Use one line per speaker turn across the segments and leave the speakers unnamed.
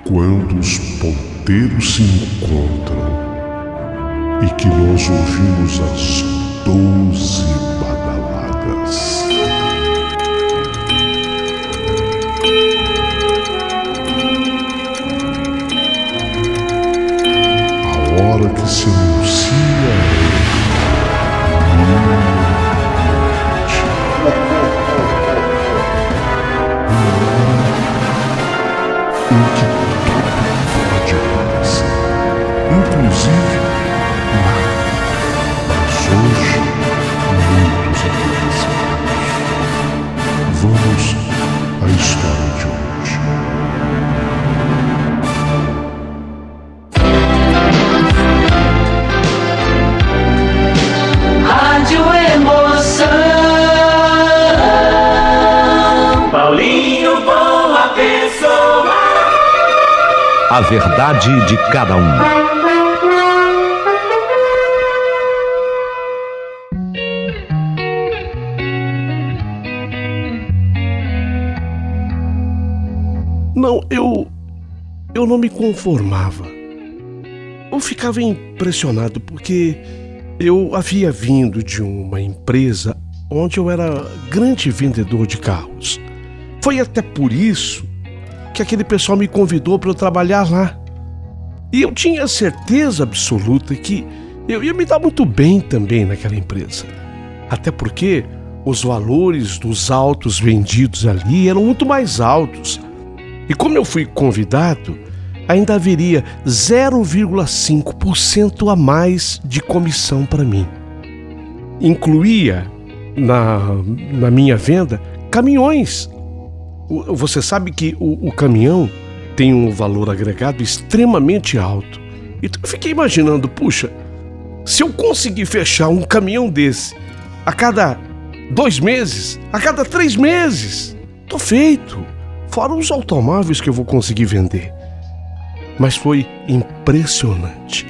Quando os ponteiros se encontram e que nós ouvimos as 12 badaladas. A hora que se anuncia em que tudo pode acontecer, inclusive nada. Mas hoje, muitos acontecimentos. Vamos à história de hoje.
Rádio Emoção, Paulinho Boa Pessoa.
A verdade de cada um.
Não, eu não me conformava. Eu ficava impressionado porque eu havia vindo de uma empresa onde eu era grande vendedor de carros. Foi até por isso que aquele pessoal me convidou para eu trabalhar lá. E eu tinha certeza absoluta que eu ia me dar muito bem também naquela empresa. Até porque os valores dos autos vendidos ali eram muito mais altos. E como eu fui convidado, ainda haveria 0,5% a mais de comissão para mim. Incluía na minha venda caminhões. Você sabe que o caminhão tem um valor agregado extremamente alto. Então eu fiquei imaginando, puxa, se eu conseguir fechar um caminhão desse a cada 2 meses, a cada 3 meses, tô feito. Fora os automóveis que eu vou conseguir vender. Mas foi impressionante.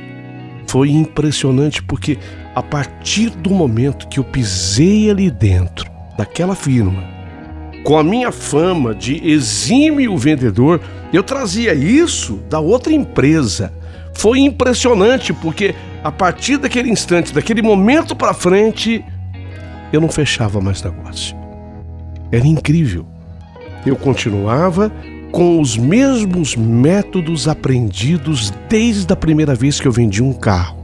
Foi impressionante porque a partir do momento que eu pisei ali dentro daquela firma, com a minha fama de exímio vendedor, eu trazia isso da outra empresa. Foi impressionante porque a partir daquele instante, daquele momento para frente, eu não fechava mais negócio. Era incrível. Eu continuava com os mesmos métodos aprendidos desde a primeira vez que eu vendi um carro.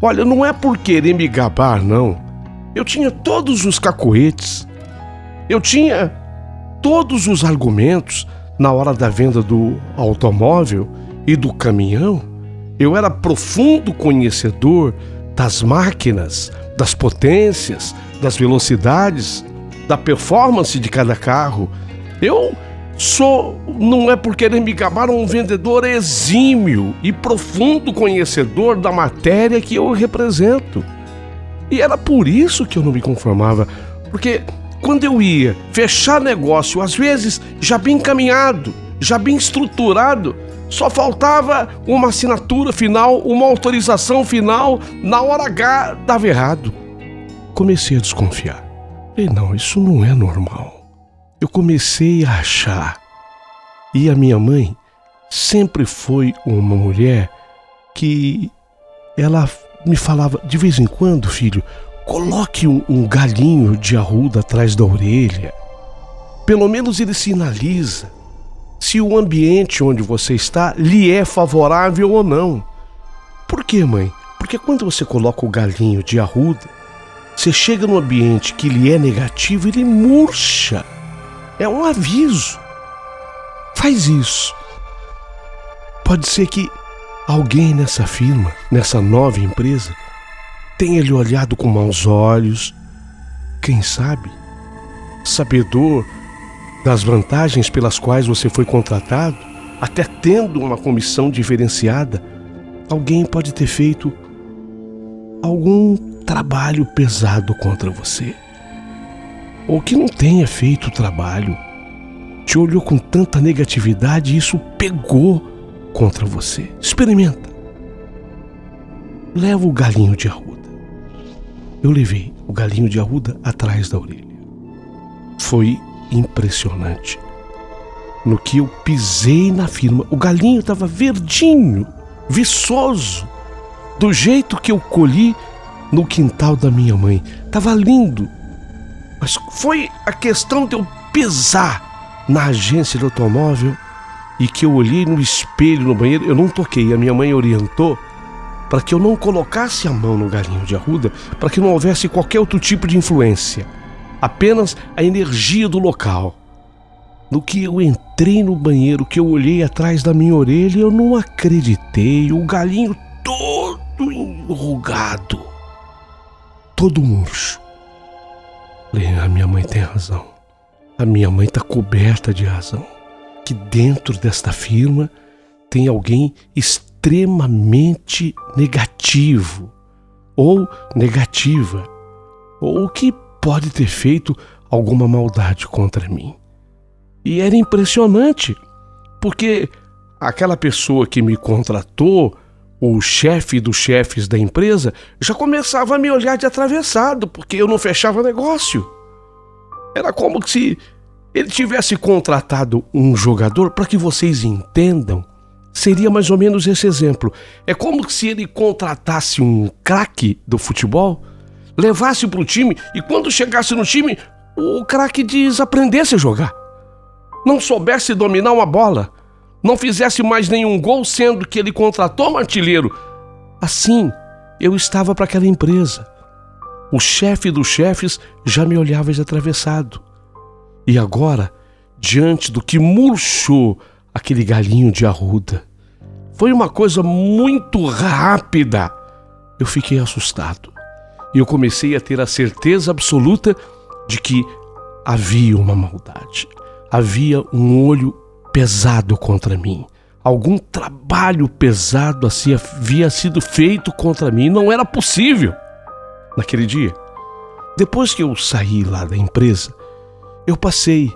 Olha, não é por querer me gabar, não. Eu tinha todos os cacoetes. Eu tinha todos os argumentos na hora da venda do automóvel e do caminhão. Eu era profundo conhecedor das máquinas, das potências, das velocidades, da performance de cada carro. Eu sou, não é por querer me gabar, um vendedor exímio e profundo conhecedor da matéria que eu represento. E era por isso que eu não me conformava, porque quando eu ia fechar negócio, às vezes já bem encaminhado, já bem estruturado, só faltava uma assinatura final, uma autorização final, na hora H dava errado. Comecei a desconfiar. Falei, não, isso não é normal. Eu comecei a achar. E a minha mãe sempre foi uma mulher que ela me falava, de vez em quando, filho, coloque um galinho de arruda atrás da orelha. Pelo menos ele sinaliza se o ambiente onde você está lhe é favorável ou não. Por quê, mãe? Porque quando você coloca o galinho de arruda, você chega num ambiente que lhe é negativo, ele murcha. É um aviso. Faz isso. Pode ser que alguém nessa firma, nessa nova empresa, tenha lhe olhado com maus olhos. Quem sabe, sabedor das vantagens pelas quais você foi contratado, até tendo uma comissão diferenciada, alguém pode ter feito algum trabalho pesado contra você. Ou que não tenha feito o trabalho, te olhou com tanta negatividade e isso pegou contra você. Experimenta. Leva o galinho de arruda. Eu levei o galinho de arruda atrás da orelha. Foi impressionante. no que eu pisei na firma. O galinho estava verdinho, viçoso, do jeito que eu colhi no quintal da minha mãe. Estava lindo. Mas foi a questão de eu pisar na agência de automóvel e que eu olhei no espelho no banheiro. Eu não toquei, a minha mãe orientou para que eu não colocasse a mão no galinho de arruda, para que não houvesse qualquer outro tipo de influência, apenas a energia do local. No que eu entrei no banheiro, que eu olhei atrás da minha orelha, eu não acreditei. O galinho todo enrugado, todo murcho. Falei, a minha mãe tem razão. A minha mãe está coberta de razão. Que dentro desta firma tem alguém extremamente negativo ou negativa, ou que pode ter feito alguma maldade contra mim. E era impressionante, porque aquela pessoa que me contratou, o chefe dos chefes da empresa, já começava a me olhar de atravessado, porque eu não fechava negócio. Era como se ele tivesse contratado um jogador. Para que vocês entendam, seria mais ou menos esse exemplo. É como se ele contratasse um craque do futebol, levasse para o time e quando chegasse no time, o craque desaprendesse a jogar. Não soubesse dominar uma bola, não fizesse mais nenhum gol, sendo que ele contratou um artilheiro. Assim, eu estava para aquela empresa. O chefe dos chefes já me olhava de atravessado. E agora, diante do que murchou aquele galinho de arruda, foi uma coisa muito rápida. Eu fiquei assustado. E eu comecei a ter a certeza absoluta de que havia uma maldade. Havia um olho pesado contra mim. Algum trabalho pesado assim havia sido feito contra mim. Não era possível. Naquele dia, depois que eu saí lá da empresa, eu passei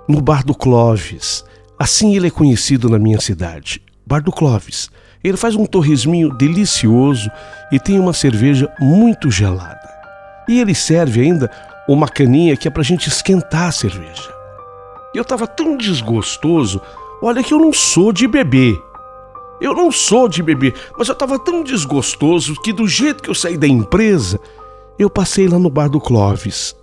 no Bar do Clóvis. Assim ele é conhecido na minha cidade. Bar do Clóvis. Ele faz um torresminho delicioso e tem uma cerveja muito gelada. E ele serve ainda uma caninha que é pra gente esquentar a cerveja. Eu estava tão desgostoso. Olha que eu não sou de beber. Mas eu estava tão desgostoso que do jeito que eu saí da empresa, eu passei lá no Bar do Clóvis.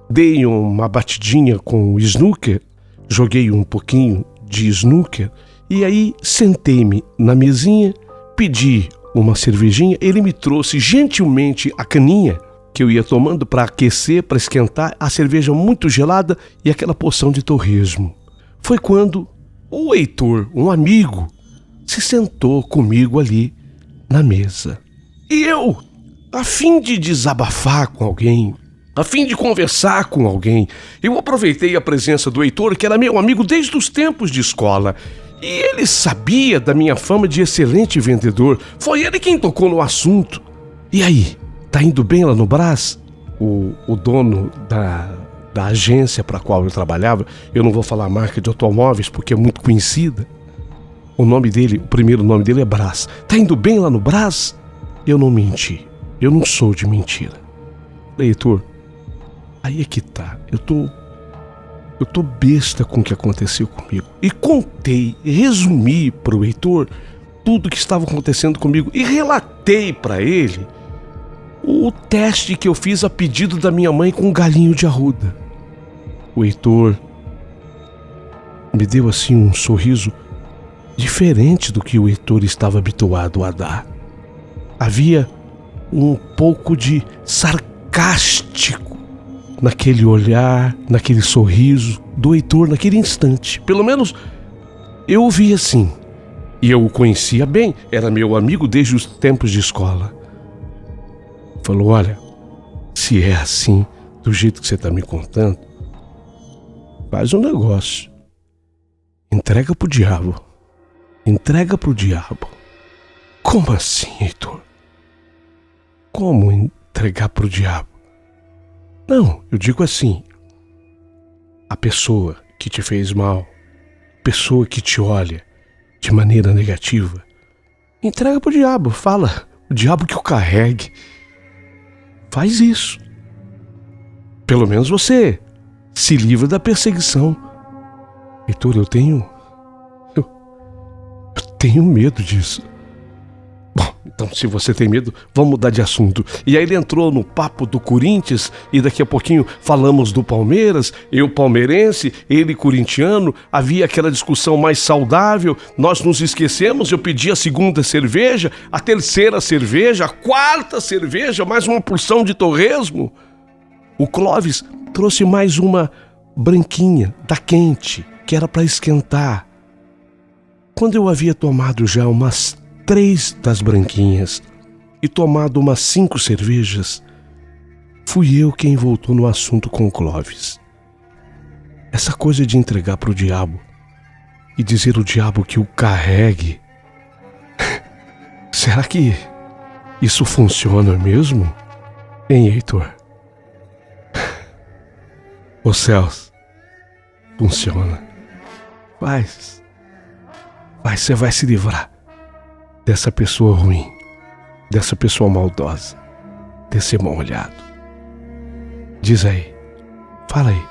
Dei uma batidinha com o snooker, joguei um pouquinho de snooker e aí sentei-me na mesinha, pedi uma cervejinha. Ele me trouxe gentilmente a caninha que eu ia tomando para aquecer, para esquentar, a cerveja muito gelada e aquela porção de torresmo. Foi quando o Heitor, um amigo, se sentou comigo ali na mesa. E eu, a fim de desabafar com alguém, a fim de conversar com alguém, eu aproveitei a presença do Heitor, que era meu amigo desde os tempos de escola. E ele sabia da minha fama de excelente vendedor. Foi ele quem tocou no assunto. E aí? Tá indo bem lá no Brás? O dono da agência para a qual eu trabalhava, eu não vou falar a marca de automóveis porque é muito conhecida. O primeiro nome dele é Brás. Tá indo bem lá no Brás? Eu não menti. Eu não sou de mentira. Heitor, aí é que tá. Eu tô besta com o que aconteceu comigo. E contei, resumi pro Heitor tudo o que estava acontecendo comigo e relatei para ele o teste que eu fiz a pedido da minha mãe com um galinho de arruda. O Heitor me deu assim um sorriso diferente do que o Heitor estava habituado a dar. Havia um pouco de sarcástico naquele olhar, naquele sorriso do Heitor naquele instante. Pelo menos eu o vi assim. E eu o conhecia bem, era meu amigo desde os tempos de escola. Falou, olha, se é assim, do jeito que você está me contando, faz um negócio. Entrega pro diabo. Entrega pro diabo. Como assim, Heitor? Como entregar pro diabo? Não, eu digo assim, a pessoa que te fez mal, a pessoa que te olha de maneira negativa, entrega pro diabo, fala, o diabo que o carregue. Faz isso. Pelo menos você se livra da perseguição. Heitor, eu tenho medo disso. Bom, então se você tem medo, vamos mudar de assunto. E aí ele entrou no papo do Corinthians e daqui a pouquinho falamos do Palmeiras, eu palmeirense, ele corintiano, havia aquela discussão mais saudável, nós nos esquecemos, eu pedi a segunda cerveja, a terceira cerveja, a quarta cerveja, mais uma porção de torresmo. O Clóvis trouxe mais uma branquinha, da quente, que era para esquentar. Quando eu havia tomado já umas 3 das branquinhas e tomado umas 5 cervejas, fui eu quem voltou no assunto com o Clóvis. Essa coisa de entregar pro diabo e dizer ao diabo que o carregue, será que isso funciona mesmo? Hein, Heitor? Ô céus, funciona. Você vai se livrar dessa pessoa ruim, dessa pessoa maldosa, desse mal-olhado. Diz aí, fala aí,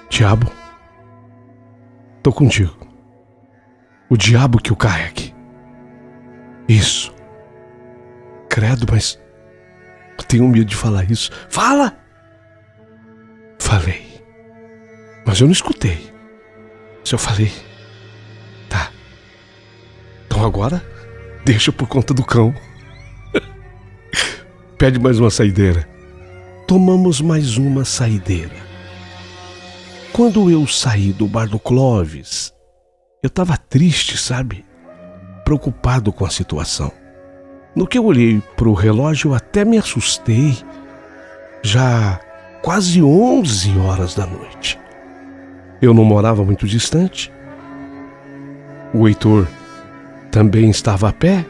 diabo, tô contigo. O diabo que o carregue. Isso. Credo, mas eu tenho medo de falar isso. Fala! Falei, mas eu não escutei. Se eu falei, tá. Então agora, deixa por conta do cão. Pede mais uma saideira. Tomamos mais uma saideira. Quando eu saí do bar do Clóvis, eu tava triste, sabe? Preocupado com a situação. No que eu olhei pro relógio, eu até me assustei. Já quase 11 horas da noite. Eu não morava muito distante. O Heitor também estava a pé.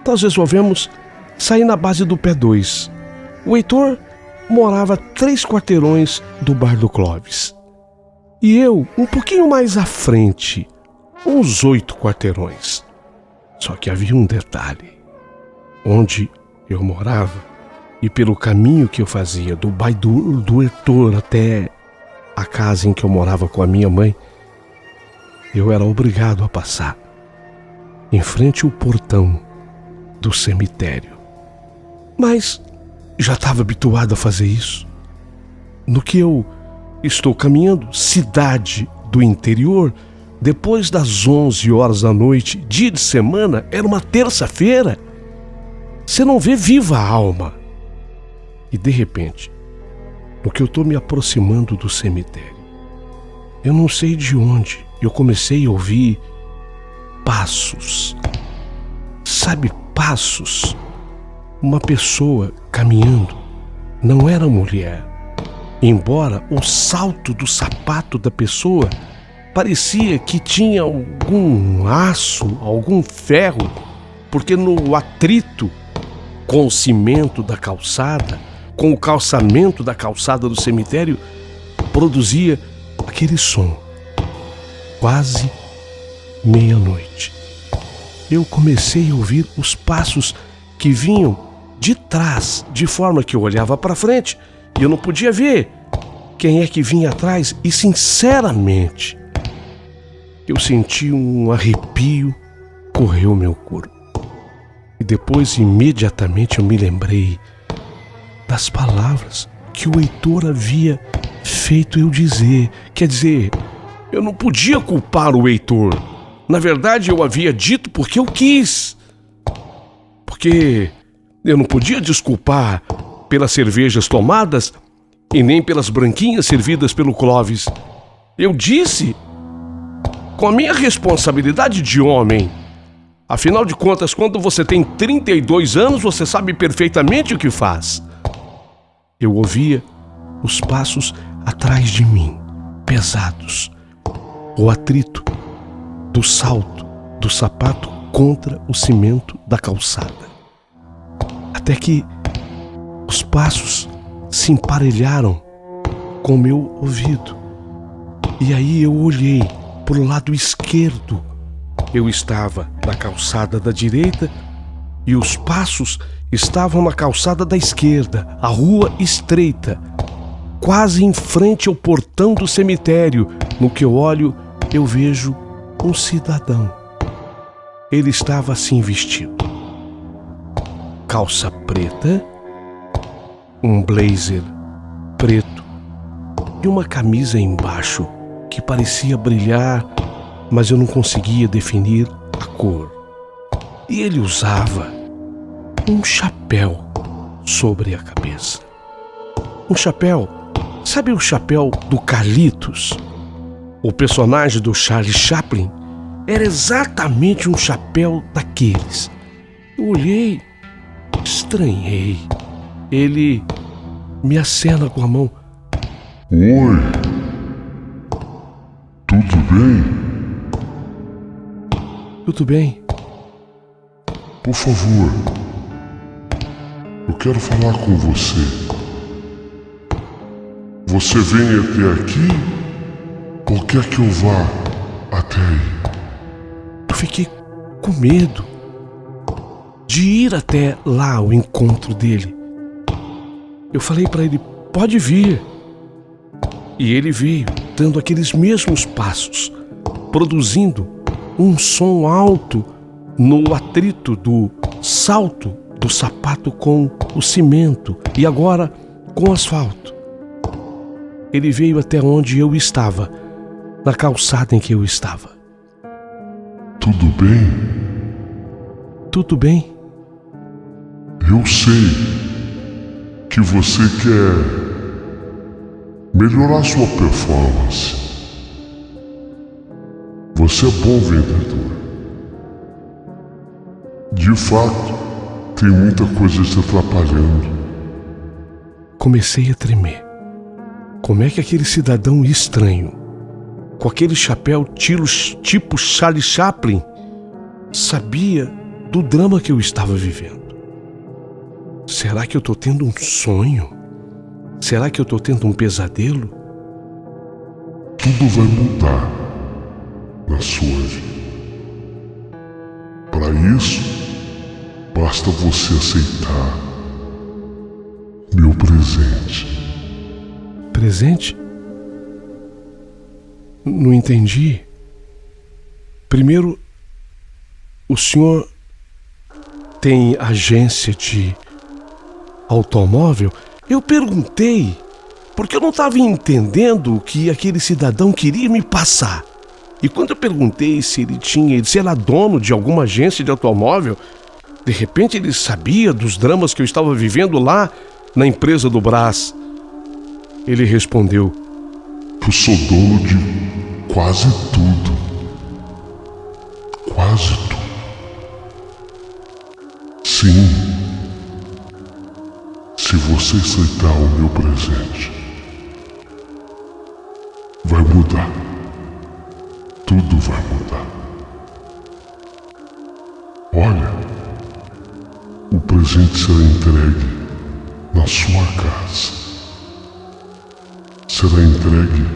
Nós resolvemos sair na base do Pé 2. O Heitor morava 3 quarteirões do bar do Clóvis. E eu, um pouquinho mais à frente, uns 8 quarteirões. Só que havia um detalhe. Onde eu morava, e pelo caminho que eu fazia do bairro do Heitor até a casa em que eu morava com a minha mãe, eu era obrigado a passar em frente ao portão do cemitério. Mas já estava habituado a fazer isso. No que eu estou caminhando, cidade do interior, depois das 11 horas da noite, dia de semana, era uma terça-feira, você não vê viva a alma. E de repente, no que eu estou me aproximando do cemitério, eu não sei de onde, eu comecei a ouvir passos. Sabe, passos? Uma pessoa caminhando. Não era mulher. Embora o salto do sapato da pessoa parecia que tinha algum aço, algum ferro, porque no atrito com o cimento da calçada, com o calçamento da calçada do cemitério, produzia aquele som. Quase meia-noite. Eu comecei a ouvir os passos que vinham de trás, de forma que eu olhava para frente e eu não podia ver quem é que vinha atrás. E sinceramente, eu senti um arrepio correr o meu corpo. E depois, imediatamente, eu me lembrei das palavras que o Heitor havia feito eu dizer. Quer dizer, eu não podia culpar o Heitor. Na verdade, eu havia dito porque eu quis. Porque eu não podia desculpar pelas cervejas tomadas e nem pelas branquinhas servidas pelo Clóvis. Eu disse com a minha responsabilidade de homem. Afinal de contas, quando você tem 32 anos, você sabe perfeitamente o que faz. Eu ouvia os passos atrás de mim, pesados. O atrito do salto do sapato contra o cimento da calçada. Até que os passos se emparelharam com o meu ouvido. E aí eu olhei para o lado esquerdo. Eu estava na calçada da direita e os passos estavam na calçada da esquerda, a rua estreita. quase em frente ao portão do cemitério. No que eu olho, eu vejo um cidadão. Ele estava assim vestido: calça preta, um blazer preto e uma camisa embaixo que parecia brilhar, mas eu não conseguia definir a cor. E ele usava um chapéu sobre a cabeça. Um chapéu, sabe o chapéu do Carlitos? O personagem do Charlie Chaplin era exatamente um chapéu daqueles. Eu olhei, estranhei. Ele me acena com a mão.
Oi. Tudo bem?
Tudo bem?
Por favor, eu quero falar com você. Você vem até aqui ou quer que eu vá até aí?
Eu fiquei com medo de ir até lá ao encontro dele. Eu falei para ele: pode vir. E ele veio, dando aqueles mesmos passos, produzindo um som alto no atrito do salto do sapato com o cimento e agora com o asfalto. Ele veio até onde eu estava, na calçada em que eu estava.
Tudo bem?
Tudo bem?
Eu sei que você quer melhorar sua performance. Você é bom vendedor. De fato, tem muita coisa te atrapalhando.
Comecei a tremer. Como é que aquele cidadão estranho, com aquele chapéu tipo Charlie Chaplin, sabia do drama que eu estava vivendo? Será que eu estou tendo um sonho? Será que eu estou tendo um pesadelo?
Tudo vai mudar na sua vida. Para isso, basta você aceitar meu presente.
Presente? Não entendi. Primeiro, o senhor tem agência de automóvel? Eu perguntei, porque eu não estava entendendo o que aquele cidadão queria me passar. E quando eu perguntei se ele era dono de alguma agência de automóvel, de repente ele sabia dos dramas que eu estava vivendo lá na empresa do Brás. Ele respondeu:
Eu sou dono de quase tudo. Quase tudo. Sim. Se você aceitar o meu presente, vai mudar. Tudo vai mudar. Olha, o presente será entregue na sua casa. Será entregue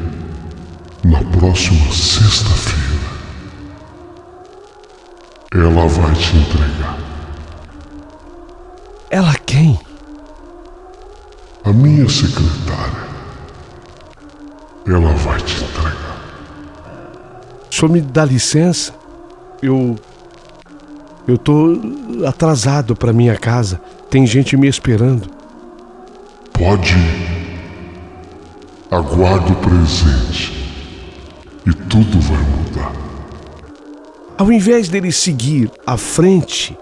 na próxima sexta-feira. Ela vai te entregar.
Ela quem?
A minha secretária. Ela vai te entregar.
O senhor me dá licença? Eu tô atrasado para minha casa. Tem gente me esperando.
Pode ir. Aguarde o presente. E tudo vai mudar.
Ao invés dele seguir à frente,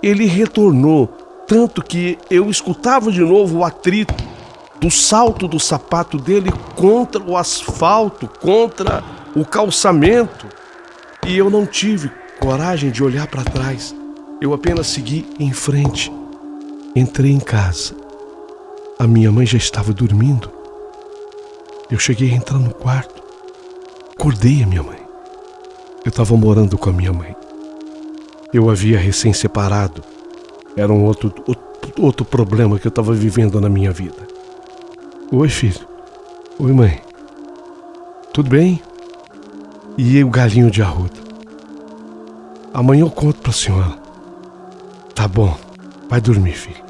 ele retornou, tanto que eu escutava de novo o atrito do salto do sapato dele contra o asfalto, contra o calçamento. E eu não tive coragem de olhar para trás. Eu apenas segui em frente. Entrei em casa. A minha mãe já estava dormindo. Eu cheguei a entrar no quarto. Acordei a minha mãe. Eu estava morando com a minha mãe. Eu havia recém-separado. Era um outro problema que eu estava vivendo na minha vida. Oi, filho. Oi, mãe. Tudo bem? E o galinho de arruda? Amanhã eu conto pra senhora. Tá bom. Vai dormir, filho.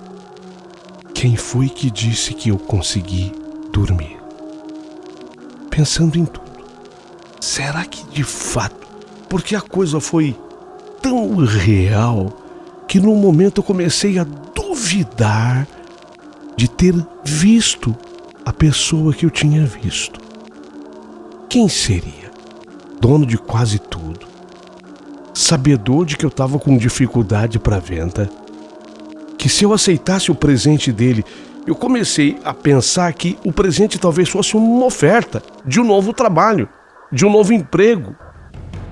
Quem foi que disse que eu consegui dormir, pensando em tudo. Será que de fato, porque a coisa foi tão real que no momento eu comecei a duvidar de ter visto a pessoa que eu tinha visto. Quem seria? Dono de quase tudo, sabedor de que eu estava com dificuldade para venda, que se eu aceitasse o presente dele, eu comecei a pensar que o presente talvez fosse uma oferta de um novo trabalho, de um novo emprego.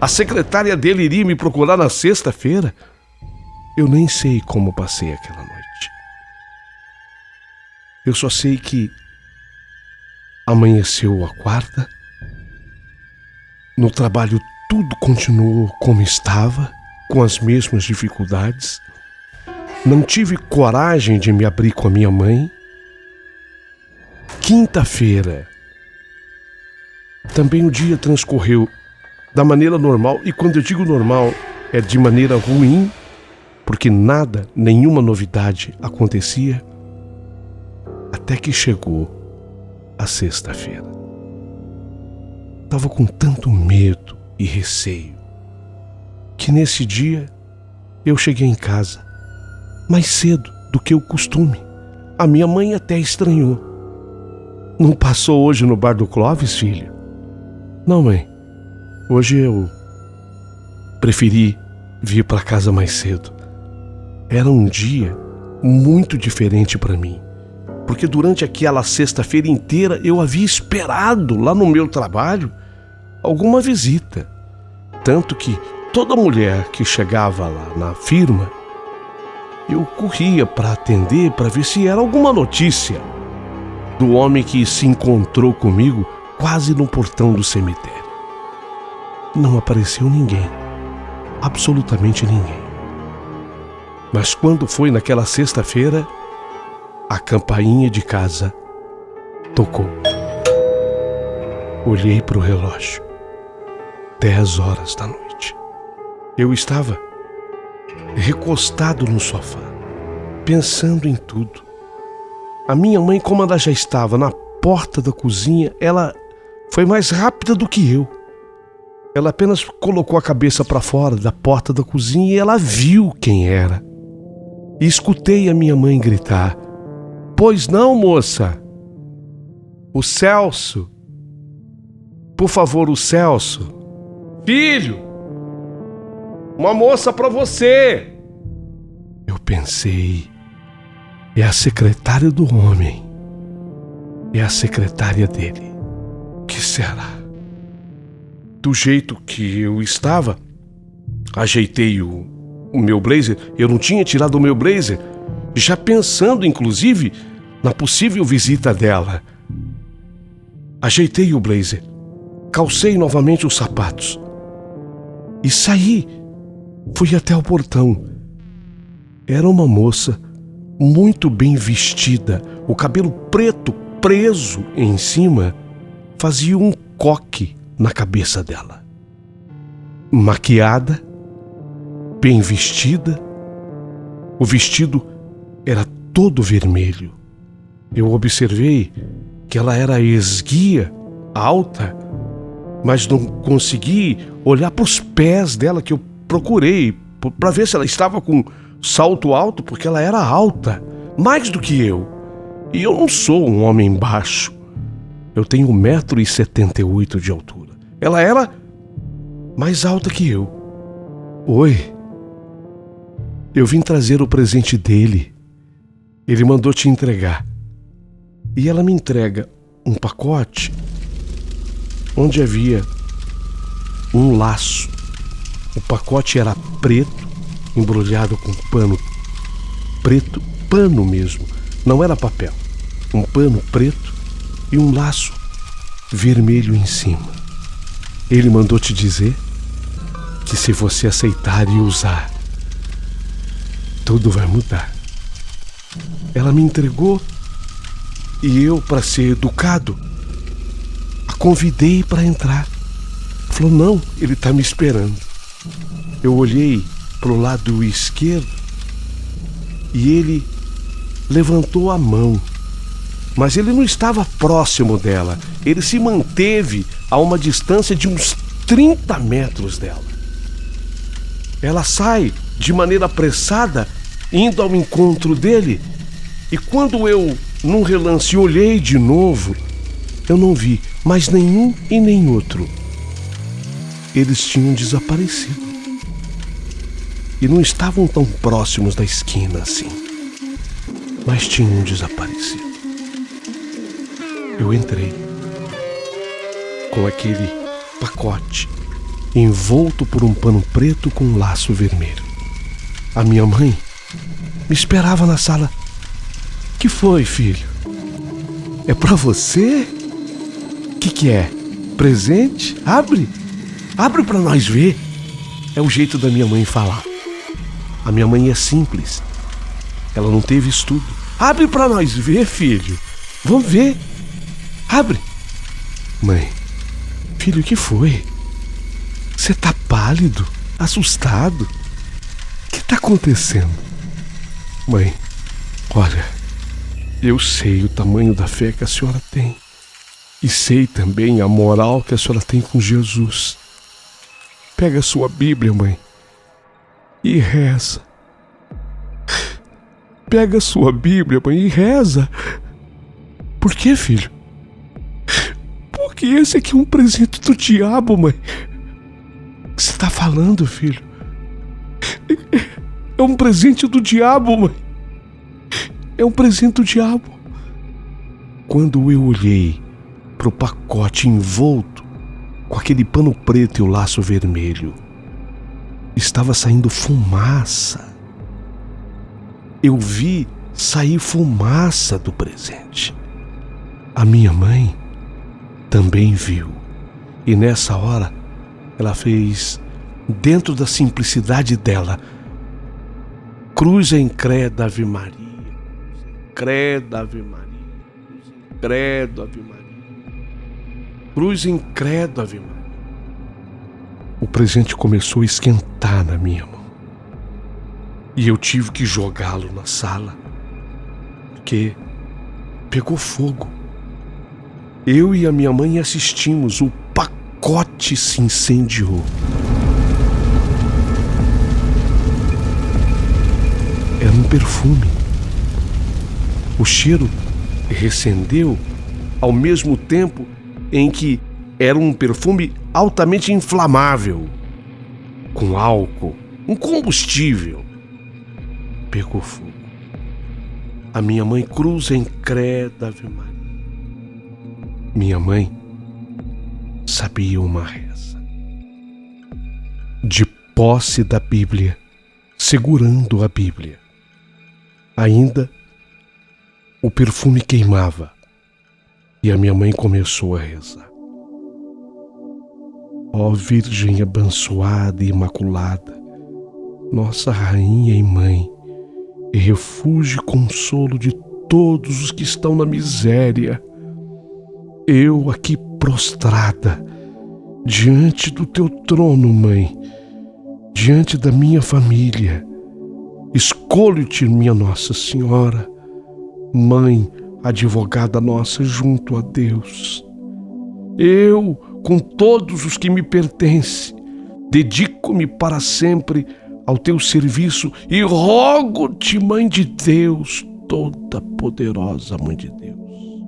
A secretária dele iria me procurar na sexta-feira. Eu nem sei como passei aquela noite. Eu só sei que amanheceu a quarta. No trabalho tudo continuou como estava, com as mesmas dificuldades. Não tive coragem de me abrir com a minha mãe. Quinta-feira, também o dia transcorreu da maneira normal, e quando eu digo normal, é de maneira ruim, porque nada, nenhuma novidade acontecia, até que chegou a sexta-feira. Estava com tanto medo e receio que nesse dia eu cheguei em casa mais cedo do que o costume. A minha mãe até estranhou. Não passou hoje no bar do Clóvis, filho? Não, mãe. Hoje eu preferi vir para casa mais cedo. Era um dia muito diferente para mim, porque durante aquela sexta-feira inteira eu havia esperado lá no meu trabalho alguma visita. Tanto que toda mulher que chegava lá na firma, eu corria para atender, para ver se era alguma notícia do homem que se encontrou comigo quase no portão do cemitério. Não apareceu ninguém, absolutamente ninguém. Mas quando foi naquela sexta-feira, a campainha de casa tocou. Olhei para o relógio. 10 horas da noite. Eu estava recostado no sofá, pensando em tudo. A minha mãe, como ela já estava na porta da cozinha, ela foi mais rápida do que eu. Ela apenas colocou a cabeça para fora da porta da cozinha e ela viu quem era. E escutei a minha mãe gritar: "Pois não, moça? O Celso. Por favor, o Celso. Filho, uma moça para você." Eu pensei, é a secretária do homem. É a secretária dele. O que será? Do jeito que eu estava, ajeitei o meu blazer. Eu não tinha tirado o meu blazer, já pensando, inclusive, na possível visita dela. Ajeitei o blazer, calcei novamente os sapatos e saí. Fui até o portão. Era uma moça muito bem vestida, o cabelo preto preso em cima fazia um coque na cabeça dela. Maquiada, bem vestida, o vestido era todo vermelho. Eu observei que ela era esguia, alta, mas não consegui olhar para os pés dela, que eu procurei para ver se ela estava com salto alto, porque ela era alta, mais do que eu. E eu não sou um homem baixo. Eu tenho 1,78 m de altura. Ela era mais alta que eu. "Oi, eu vim trazer o presente dele. Ele mandou te entregar." E ela me entrega um pacote onde havia um laço. O pacote era preto, embrulhado com pano preto, pano mesmo, não era papel. Um pano preto e um laço vermelho em cima. Ele mandou te dizer que se você aceitar e usar, tudo vai mudar. Ela me entregou e eu, para ser educado, a convidei para entrar. Falou: "Não, ele está me esperando." Eu olhei para o lado esquerdo e ele levantou a mão mas ele não estava próximo dela. Ele se manteve a uma distância de uns 30 metros dela. Ela sai de maneira apressada, indo ao encontro dele. E quando eu, num relance, olhei de novo, eu não vi mais nenhum e nem outro. Eles tinham desaparecido. E não estavam tão próximos da esquina assim, mas tinham desaparecido. Eu entrei com aquele pacote envolto por um pano preto com um laço vermelho. A minha mãe me esperava na sala. Que foi, filho? É pra você? Que é? Presente? Abre! Abre pra nós ver. É o jeito da minha mãe falar. A minha mãe é simples. Ela não teve estudo. Abre pra nós ver, filho. Vamos ver. Abre. Mãe, filho, o que foi? Você tá pálido, assustado. O que tá acontecendo? Mãe, olha, eu sei o tamanho da fé que a senhora tem. E sei também a moral que a senhora tem com Jesus. Pega a sua Bíblia, mãe, e reza. Pega a sua Bíblia, mãe, e reza. Por quê, filho? Porque esse aqui é um presente do diabo, mãe. O que você está falando, filho? É um presente do diabo, mãe. É um presente do diabo. Quando eu olhei para o pacote envolto com aquele pano preto e o laço vermelho, estava saindo fumaça. Eu vi sair fumaça do presente. A minha mãe também viu. E nessa hora, ela fez, dentro da simplicidade dela, cruz em credo, Ave Maria. Credo, Ave Maria. Credo, Ave Maria. Cruz em credo, Ave Maria. O presente começou a esquentar na minha mão. E eu tive que jogá-lo na sala, porque pegou fogo. Eu e a minha mãe assistimos, o pacote se incendiou. Era um perfume. O cheiro recendeu ao mesmo tempo em que era um perfume altamente inflamável, com álcool, um combustível. Pegou fogo. A minha mãe cruza em credo, Ave Maria. Minha mãe sabia uma reza. De posse da Bíblia, segurando a Bíblia. Ainda o perfume queimava e a minha mãe começou a rezar. Ó Virgem abençoada e imaculada, nossa Rainha e Mãe, e refúgio e consolo de todos os que estão na miséria, eu aqui prostrada, diante do teu trono, Mãe, diante da minha família, escolho-te, minha Nossa Senhora, Mãe, advogada nossa junto a Deus. Eu, com todos os que me pertencem, dedico-me para sempre ao teu serviço e rogo-te, Mãe de Deus, toda poderosa Mãe de Deus,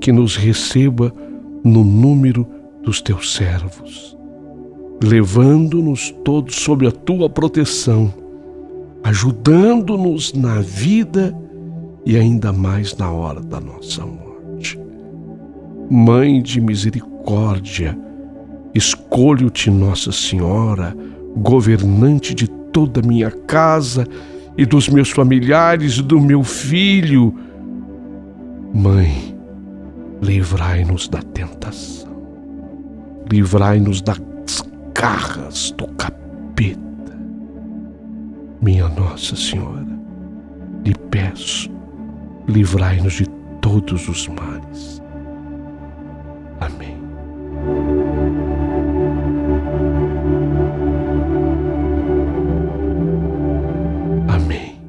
que nos receba no número dos teus servos, levando-nos todos sob a tua proteção, ajudando-nos na vida e ainda mais na hora da nossa morte. Mãe de misericórdia, escolho-te, Nossa Senhora, governante de toda a minha casa e dos meus familiares e do meu filho. Mãe, livrai-nos da tentação, livrai-nos das garras do capeta. Minha Nossa Senhora, lhe peço, livrai-nos de todos os males. Amém. Amém.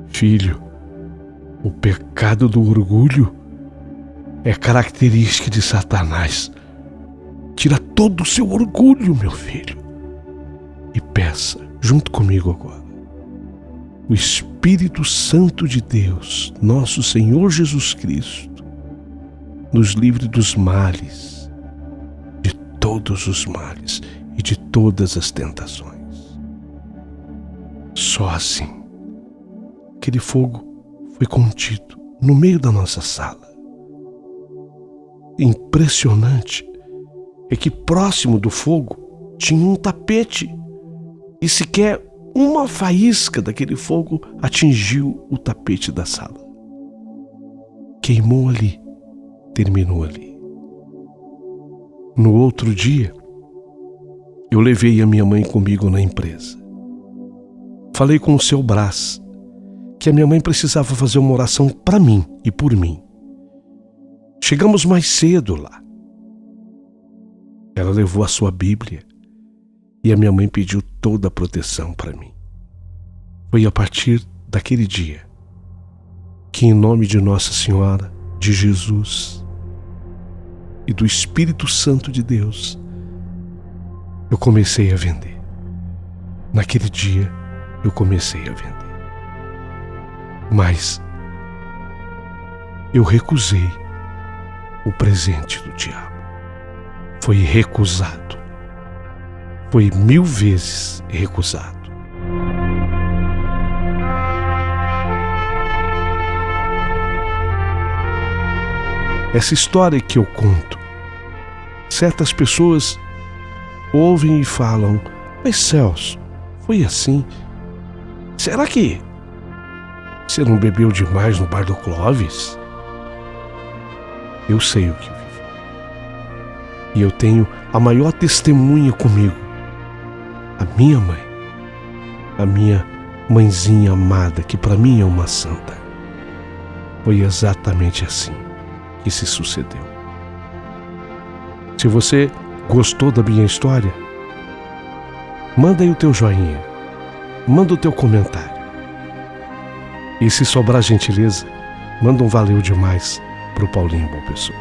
Filho, O pecado do orgulho é característica de Satanás. Tira todo o seu orgulho, meu filho, e peça, junto comigo agora, o Espírito Santo de Deus, nosso Senhor Jesus Cristo, nos livre dos males, de todos os males e de todas as tentações. Só assim, aquele fogo foi contido no meio da nossa sala. Impressionante é que próximo do fogo tinha um tapete e sequer uma faísca daquele fogo atingiu o tapete da sala. Queimou ali, terminou ali. No outro dia, eu levei a minha mãe comigo na empresa. Falei com o seu Brás que a minha mãe precisava fazer uma oração para mim e por mim. Chegamos mais cedo lá. Ela levou a sua Bíblia e a minha mãe pediu toda a proteção para mim. Foi a partir daquele dia que, em nome de Nossa Senhora, de Jesus e do Espírito Santo de Deus, eu comecei a vender. Naquele dia, eu comecei a vender. Mas eu recusei o presente do diabo. Foi recusado. Foi 1000 vezes recusado. Essa história que eu conto, certas pessoas ouvem e falam: mas Celso, foi assim? Será que você não bebeu demais no bar do Clóvis? Eu sei o que eu vivi. E eu tenho a maior testemunha comigo, a minha mãe, a minha mãezinha amada, que para mim é uma santa. Foi exatamente assim que se sucedeu. Se você gostou da minha história, manda aí o teu joinha, manda o teu comentário. E se sobrar gentileza, manda um valeu demais pro Paulinho Boa Pessoa.